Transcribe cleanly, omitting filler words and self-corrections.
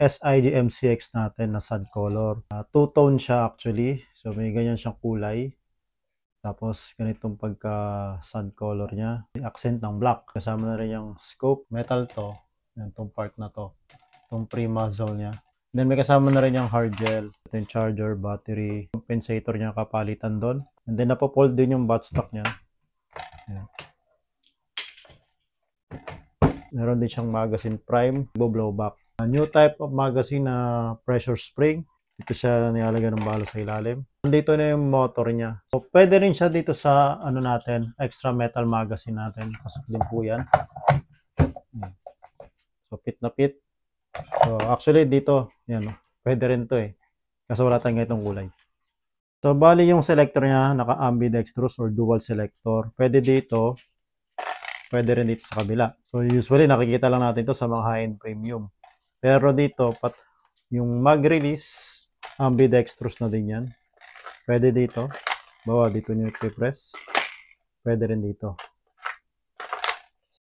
SIG MCX natin na sad color. Two-tone siya actually. So may ganyan siyang kulay. Tapos ganitong pagka sad color niya. May accent ng black. Kasama na rin yung scope. Metal to. Yan, itong part na to. Itong pre-muzzle niya. Then may kasama na rin yung hard gel. Ito yung charger, battery, compensator niya kapalitan doon. And then napofold din yung buttstock niya. Ayan. Meron din siyang magazine prime, blowback. A new type of magazine na pressure spring. Dito siya nilalagay ng bala sa ilalim. Dito na yung motor niya. So pwede rin siya dito sa ano natin, extra metal magazine natin. Pasok din po yan. So fit na fit. So actually dito, yan, pwede rin to eh. Kasi wala tayong ganitong kulay. So bali yung selector niya, naka-ambidextrous or dual selector. Pwede dito, pwede rin dito sa kabila. So usually nakikita lang natin to sa mga high-end premium. Pero dito, yung mag-release, ambidextrous na din yan. Pwede dito. Bawa dito nyo i-press. Pwede rin dito.